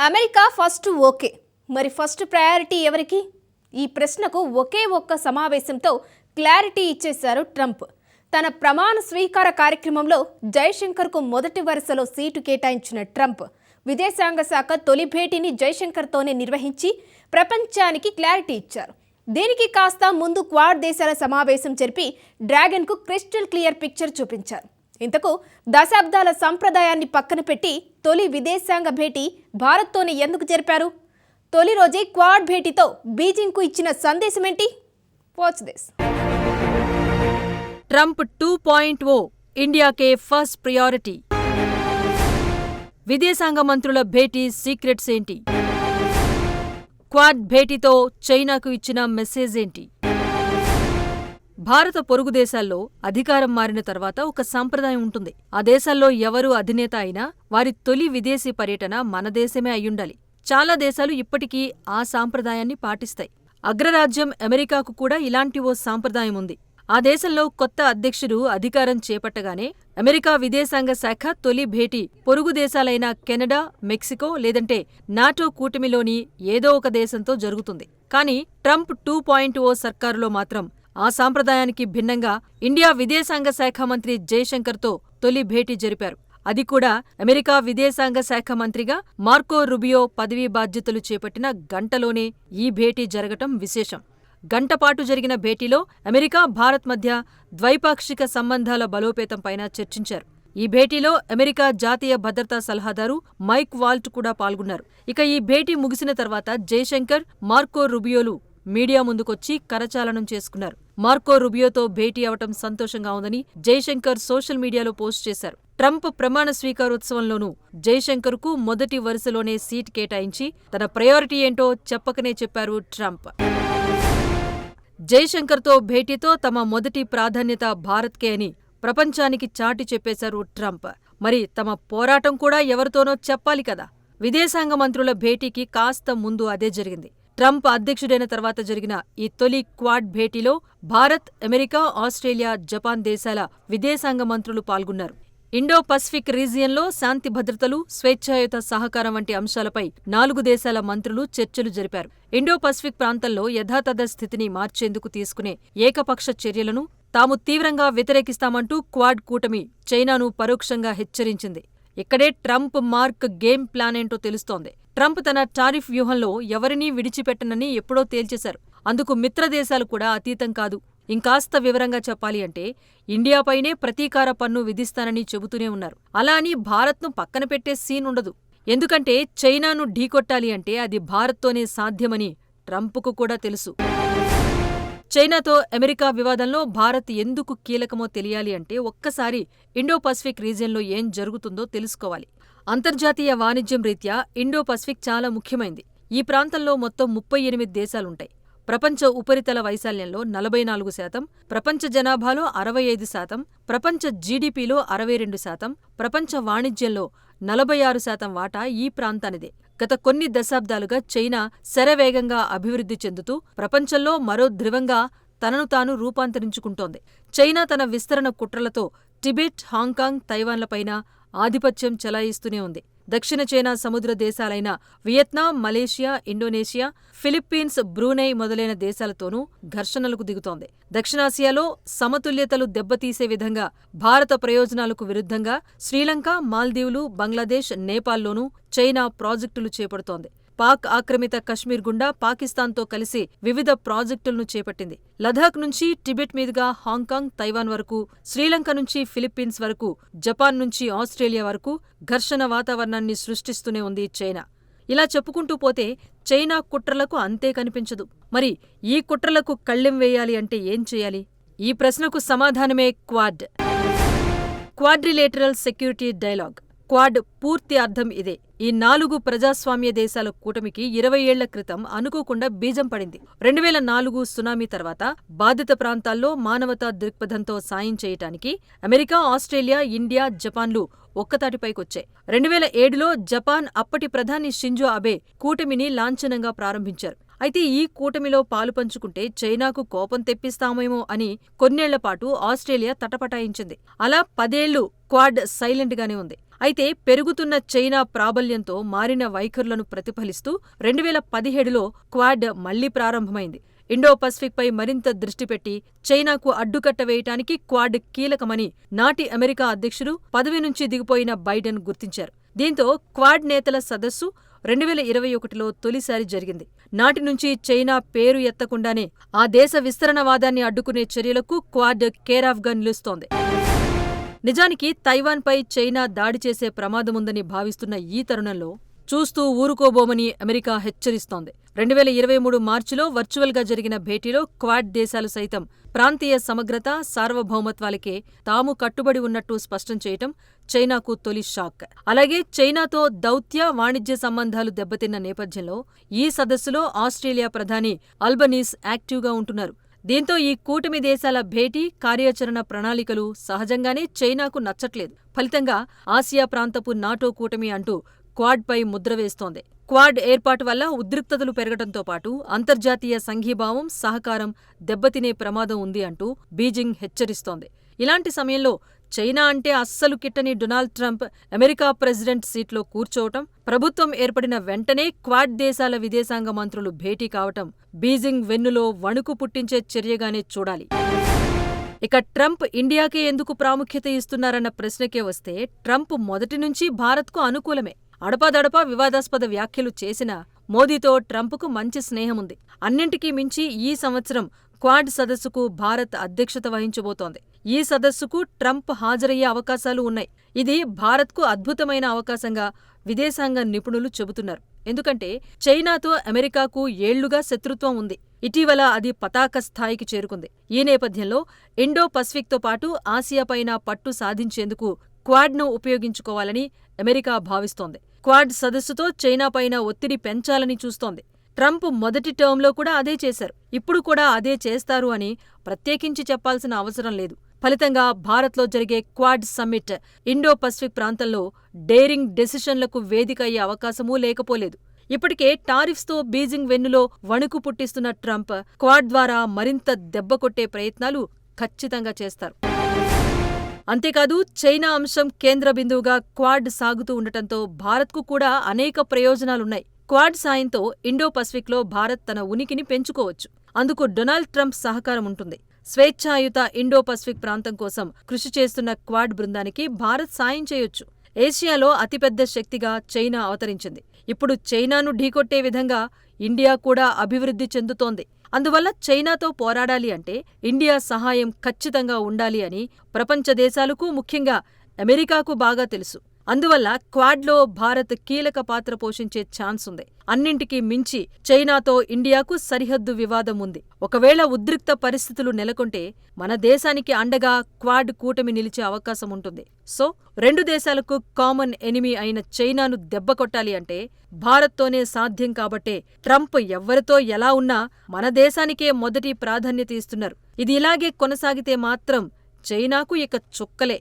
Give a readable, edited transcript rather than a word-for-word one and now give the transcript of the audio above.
America first okay. మరి first priority ఎవరికి? ఈ ప్రశ్నకు ఒకే ఒక్క సమావేశంతో క్లారిటీ ఇచ్చేశారు ట్రంప్. తన ప్రమాణ స్వీకార కార్యక్రమంలో జైశంకర్కు మొదటి వరుసలో సీటు కేటాయించిన ట్రంప్ విదేశాంగ శాఖ తొలి భేటీని జైశంకర్తోనే నిర్వహించి ప్రపంచానికి క్లారిటీ ఇచ్చారు. దీనికి కాస్త ముందు క్వాడ్ దేశాల సమావేశం జరిపి డ్రాగన్కు క్రిస్టల్ క్లియర్ పిక్చర్ చూపించారు. ఇంతకు దశాబ్దాల సంప్రదాయాన్ని పక్కన పెట్టి తొలి విదేశాంగ భేటీ భారత్తోనే ఎందుకు జరిపారు? తొలి రోజే క్వాడ్ భేటీతో బీజింగ్కు ఇచ్చిన సందేశం ఏంటి? Watch this. ట్రంప్ 2.0 ఇండియాకే ఫస్ట్ ప్రియారిటీ. విదేశాంగ మంత్రుల భేటీ సీక్రెట్స్ ఏంటి? క్వాడ్ భేటీతో చైనాకు ఇచ్చిన మెసేజ్ ఏంటి? భారత పొరుగు దేశాల్లో అధికారం మారిన తర్వాత ఒక సంప్రదాయం ఉంటుంది. ఆ దేశాల్లో ఎవరు అధినేత అయినా వారి తొలి విదేశీ పర్యటన మన దేశమే అయ్యుండాలి. చాలా దేశాలు ఇప్పటికీ ఆ సాంప్రదాయాన్ని పాటిస్తాయి. అగ్రరాజ్యం అమెరికాకు కూడా ఇలాంటి ఓ సాంప్రదాయం ఉంది. ఆ దేశంలో కొత్త అధ్యక్షుడు అధికారం చేపట్టగానే అమెరికా విదేశాంగ శాఖ తొలి భేటీ పొరుగు దేశాలైన కెనడా, మెక్సికో లేదంటే నాటో కూటమిలోని ఏదో ఒక దేశంతో జరుగుతుంది. కానీ ట్రంప్ 2.0 సర్కారులో మాత్రం ఆ సాంప్రదాయానికి భిన్నంగా ఇండియా విదేశాంగ శాఖ మంత్రి జైశంకర్తో తొలి భేటీ జరిపారు. అది కూడా అమెరికా విదేశాంగ శాఖ మంత్రిగా మార్కో రుబియో పదవీ బాధ్యతలు చేపట్టిన గంటలోనే ఈ భేటీ జరగటం విశేషం. గంటపాటు జరిగిన భేటీలో అమెరికా, భారత్ మధ్య ద్వైపాక్షిక సంబంధాల బలోపేతంపైన చర్చించారు. ఈ భేటీలో అమెరికా జాతీయ భద్రతా సలహాదారు మైక్ వాల్ట్ కూడా పాల్గొన్నారు. ఇక ఈ భేటీ ముగిసిన తర్వాత జైశంకర్, మార్కో రుబియోలు మీడియా ముందుకొచ్చి కరచాలనం చేసుకున్నారు. మార్కో రుబియోతో భేటీ అవటం సంతోషంగా ఉందని జైశంకర్ సోషల్ మీడియాలో పోస్ట్ చేశారు. ట్రంప్ ప్రమాణ స్వీకారోత్సవంలోనూ జైశంకర్కు మొదటి వరుసలోనే సీట్ కేటాయించి తన ప్రయారిటీ ఏంటో చెప్పకనే చెప్పారు ట్రంప్. జైశంకర్తో భేటీతో తమ మొదటి ప్రాధాన్యత భారత్కే అని ప్రపంచానికి చాటి చెప్పేశారు ట్రంప్. మరి తమ పోరాటం కూడా ఎవరితోనో చెప్పాలి కదా. విదేశాంగ మంత్రుల భేటీకి కాస్త ముందు అదే జరిగింది. ట్రంప్ అధ్యక్షుడైన తర్వాత జరిగిన ఈ తొలి క్వాడ్ భేటీలో భారత్, అమెరికా, ఆస్ట్రేలియా, జపాన్ దేశాల విదేశాంగ మంత్రులు పాల్గొన్నారు. ఇండో పసిఫిక్ రీజియన్లో శాంతి భద్రతలు, స్వేచ్ఛాయుత సహకారం వంటి అంశాలపై 4 దేశాల మంత్రులు చర్చలు జరిపారు. ఇండో పసిఫిక్ ప్రాంతంలో యథాతథ స్థితిని మార్చేందుకు తీసుకునే ఏకపక్ష చర్యలను తాము తీవ్రంగా వ్యతిరేకిస్తామంటూ క్వాడ్ కూటమి చైనాను పరోక్షంగా హెచ్చరించింది. ఇక్కడే ట్రంప్ మార్క్ గేమ్ ప్లాన్ ఏంటో తెలుస్తోంది. ట్రంప్ తన టారిఫ్ వ్యూహంలో ఎవరినీ విడిచిపెట్టనని ఎప్పుడో తేల్చేశారు. అందుకు మిత్రదేశాలు కూడా అతీతం కాదు. ఇంకాస్త వివరంగా చెప్పాలి అంటే ఇండియాపైనే ప్రతీకార పన్ను విధిస్తానని చెబుతూనే ఉన్నారు. అలా అని భారత్ను పక్కన పెట్టే సీన్ ఉండదు. ఎందుకంటే చైనాను ఢీకొట్టాలి అంటే అది భారత్తోనే సాధ్యమని ట్రంప్కు కూడా తెలుసు. చైనాతో అమెరికా వివాదంలో భారత్ ఎందుకు కీలకమో తెలియాలి అంటే ఒక్కసారి ఇండో పసిఫిక్ రీజియన్లో ఏం జరుగుతుందో తెలుసుకోవాలి. అంతర్జాతీయ వాణిజ్యం రీత్యా ఇండో పసిఫిక్ చాలా ముఖ్యమైంది. ఈ ప్రాంతంలో మొత్తం 38 దేశాలుంటాయి. ప్రపంచ ఉపరితల వైశాల్యంలో 44%, ప్రపంచ జనాభాలో 65%, ప్రపంచ జీడీపీలో 62%, ప్రపంచ వాణిజ్యంలో 46% వాటా ఈ ప్రాంతానిదే. గత కొన్ని దశాబ్దాలుగా చైనా శరవేగంగా అభివృద్ధి చెందుతూ ప్రపంచంలో మరో ధ్రువంగా తనను తాను రూపాంతరించుకుంటోంది. చైనా తన విస్తరణ కుట్రలతో టిబెట్, హాంకాంగ్, తైవాన్లపైన ఆధిపత్యం చెలాయిస్తూనే ఉంది. దక్షిణ చైనా సముద్ర దేశాలైన Vietnam, Malaysia, Indonesia, Philippines, Brunei మొదలైన దేశాలతోనూ ఘర్షణలకు దిగుతోంది. దక్షిణాసియాలో సమతుల్యతలు దెబ్బతీసే విధంగా భారత ప్రయోజనాలకు విరుద్ధంగా శ్రీలంక, మాల్దీవులు, బంగ్లాదేశ్, నేపాల్లోనూ చైనా ప్రాజెక్టులు చేపడుతోంది. పాక్ ఆక్రమిత కశ్మీర్ గుండా పాకిస్తాన్తో కలిసి వివిధ ప్రాజెక్టులను చేపట్టింది. లదాఖ్ నుంచి టిబెట్ మీదుగా హాంకాంగ్, తైవాన్ వరకు, శ్రీలంక నుంచి ఫిలిప్పీన్స్ వరకు, జపాన్ నుంచి ఆస్ట్రేలియా వరకు ఘర్షణ వాతావరణాన్ని సృష్టిస్తూనే ఉంది చైనా. ఇలా చెప్పుకుంటూ పోతే చైనా కుట్రలకు అంతే కనిపించదు. మరి ఈ కుట్రలకు కళ్ళెం వేయాలి అంటే ఏం చేయాలి? ఈ ప్రశ్నకు సమాధానమే quad. Quadrilateral security dialogue. Quad పూర్తి అర్థం ఇదే. ఈ 4 ప్రజాస్వామ్య దేశాల కూటమికి 20 ఏళ్ల క్రితం అనుకోకుండా బీజం పడింది. 2004 సునామీ తర్వాత బాధిత ప్రాంతాల్లో మానవతా దృక్పథంతో సాయం చేయటానికి అమెరికా, ఆస్ట్రేలియా, ఇండియా, జపాన్లు ఒక్కతాటిపైకొచ్చాయి. 2007లో జపాన్ అప్పటి ప్రధాని షింజో అబే కూటమిని లాంఛనంగా ప్రారంభించారు. అయితే ఈ కూటమిలో పాలుపంచుకుంటే చైనాకు కోపం తెప్పిస్తామేమో అని కొన్నేళ్లపాటు ఆస్ట్రేలియా తటపటాయించింది. అలా 10 ఏళ్లు క్వాడ్ సైలెంట్గానే ఉంది. అయితే పెరుగుతున్న చైనా ప్రాబల్యంతో మారిన వైఖరులను ప్రతిఫలిస్తూ 2017లో క్వాడ్ మళ్లీ ప్రారంభమైంది. ఇండో పసిఫిక్ పై మరింత దృష్టి పెట్టి చైనాకు అడ్డుకట్ట వేయటానికి క్వాడ్ కీలకమని నాటి అమెరికా అధ్యక్షుడు పదవి నుంచి దిగిపోయిన బైడెన్ గుర్తించారు. దీంతో క్వాడ్ నేతల సదస్సు 2021లో తొలిసారి జరిగింది. నాటి నుంచి చైనా పేరు ఎత్తకుండానే ఆ దేశ విస్తరణవాదాన్ని అడ్డుకునే చర్యలకు క్వాడ్ కేరాఫ్గా నిలుస్తోంది. నిజానికి తైవాన్పై చైనా దాడి చేసే ప్రమాదముందని భావిస్తున్న ఈ తరుణంలో చూస్తూ ఊరుకోబోమని అమెరికా హెచ్చరిస్తోంది. 2023 మార్చిలో వర్చువల్గా జరిగిన భేటీలో క్వాడ్ దేశాలు సైతం ప్రాంతీయ సమగ్రత, సార్వభౌమత్వాలకే తాము కట్టుబడి ఉన్నట్టు స్పష్టం చేయటం చైనాకు తొలి షాక్. అలాగే చైనాతో దౌత్య, వాణిజ్య సంబంధాలు దెబ్బతిన్న నేపథ్యంలో ఈ సదస్సులో ఆస్ట్రేలియా ప్రధాని అల్బనీస్ యాక్టివ్గా ఉంటున్నారు. దీంతో ఈ కూటమి దేశాల భేటీ, కార్యాచరణ ప్రణాళికలు సహజంగానే చైనాకు నచ్చట్లేదు. ఫలితంగా ఆసియా ప్రాంతపు నాటో కూటమి అంటూ క్వాడ్పై ముద్ర వేస్తోంది. క్వాడ్ ఏర్పాటు వల్ల ఉద్రిక్తతలు పెరగడంతో పాటు అంతర్జాతీయ సంఘీభావం, సహకారం దెబ్బతినే ప్రమాదం ఉంది అంటూ బీజింగ్ హెచ్చరిస్తోంది. ఇలాంటి సమయంలో చైనా అంటే అస్సలు కిట్టని డొనాల్డ్ ట్రంప్ అమెరికా ప్రెసిడెంట్ సీట్లో కూర్చోవటం, ప్రభుత్వం ఏర్పడిన వెంటనే క్వాడ్ దేశాల విదేశాంగ మంత్రులు భేటీ కావటం బీజింగ్ వెన్నులో వణుకు పుట్టించే చర్యగానే చూడాలి. ఇక ట్రంప్ ఇండియాకే ఎందుకు ప్రాముఖ్యత ఇస్తున్నారన్న ప్రశ్నకే వస్తే, ట్రంప్ మొదటి నుంచి భారత్కు అనుకూలమే. అడపాదడపా వివాదాస్పద వ్యాఖ్యలు చేసినా మోదీతో ట్రంప్కు మంచి స్నేహముంది. అన్నింటికీ మించి ఈ సంవత్సరం క్వాడ్ సదస్సుకు భారత్ అధ్యక్షత వహించబోతోంది. ఈ సదస్సుకు ట్రంప్ హాజరయ్యే అవకాశాలు ఉన్నాయి. ఇది భారత్కు అద్భుతమైన అవకాశంగా విదేశాంగ నిపుణులు చెబుతున్నారు. ఎందుకంటే చైనాతో అమెరికాకు ఏళ్లుగా శత్రుత్వం ఉంది. ఇటీవల అది పతాక స్థాయికి చేరుకుంది. ఈ నేపథ్యంలో ఇండో పసిఫిక్తో పాటు ఆసియాపైన పట్టు సాధించేందుకు క్వాడ్ను ఉపయోగించుకోవాలని అమెరికా భావిస్తోంది. క్వాడ్ సదస్సుతో చైనాపైన ఒత్తిడి పెంచాలని చూస్తోంది. ట్రంప్ మొదటి టర్మ్లో కూడా అదే చేశారు. ఇప్పుడు కూడా అదే చేస్తారు అని ప్రత్యేకించి చెప్పాల్సిన అవసరం లేదు. ఫలితంగా భారత్లో జరిగే క్వాడ్ సమ్మిట్ ఇండో పసిఫిక్ ప్రాంతంలో డేరింగ్ డెసిషన్లకు వేదిక అయ్యే అవకాశమూ లేకపోలేదు. ఇప్పటికే టారిఫ్స్తో బీజింగ్ వెన్నులో వణుకు పుట్టిస్తున్న ట్రంప్ క్వాడ్ ద్వారా మరింత దెబ్బకొట్టే ప్రయత్నాలు ఖచ్చితంగా చేస్తారు. అంతేకాదు చైనా అంశం కేంద్ర బిందువుగా క్వాడ్ సాగుతూ ఉండటంతో భారత్కు కూడా అనేక ప్రయోజనాలున్నాయి. క్వాడ్ సాయంతో ఇండో పసిఫిక్లో భారత్ తన ఉనికిని పెంచుకోవచ్చు. అందుకు డొనాల్డ్ ట్రంప్ సహకారం ఉంటుంది. స్వేచ్ఛాయుత ఇండో పసిఫిక్ ప్రాంతం కోసం కృషి చేస్తున్న క్వాడ్ బృందానికి భారత్ సాయం చేయొచ్చు. ఏషియాలో అతిపెద్ద శక్తిగా చైనా అవతరించింది. ఇప్పుడు చైనాను ఢీకొట్టే విధంగా ఇండియా కూడా అభివృద్ధి చెందుతోంది. అందువల్ల చైనాతో పోరాడాలి అంటే ఇండియా సహాయం ఖచ్చితంగా ఉండాలి అని ప్రపంచ దేశాలకు, ముఖ్యంగా అమెరికాకు బాగా తెలుసు. అందువల్ల క్వాడ్లో భారత్ కీలక పాత్ర పోషించే ఛాన్స్ ఉంది. అన్నింటికీ మించి చైనాతో ఇండియాకు సరిహద్దు వివాదం ఉంది. ఒకవేళ ఉద్రిక్త పరిస్థితులు నెలకొంటే మన దేశానికి అండగా క్వాడ్ కూటమి నిలిచే అవకాశం ఉంటుంది. సో 2 దేశాలకు కామన్ ఎనిమీ అయిన చైనాను దెబ్బకొట్టాలి అంటే భారత్తోనే సాధ్యం. కాబట్టే ట్రంప్ ఎవ్వరితో ఎలా ఉన్నా మన దేశానికే మొదటి ప్రాధాన్యత ఇస్తున్నారు. ఇది ఇలాగే కొనసాగితే మాత్రం చైనాకు ఇక చుక్కలే.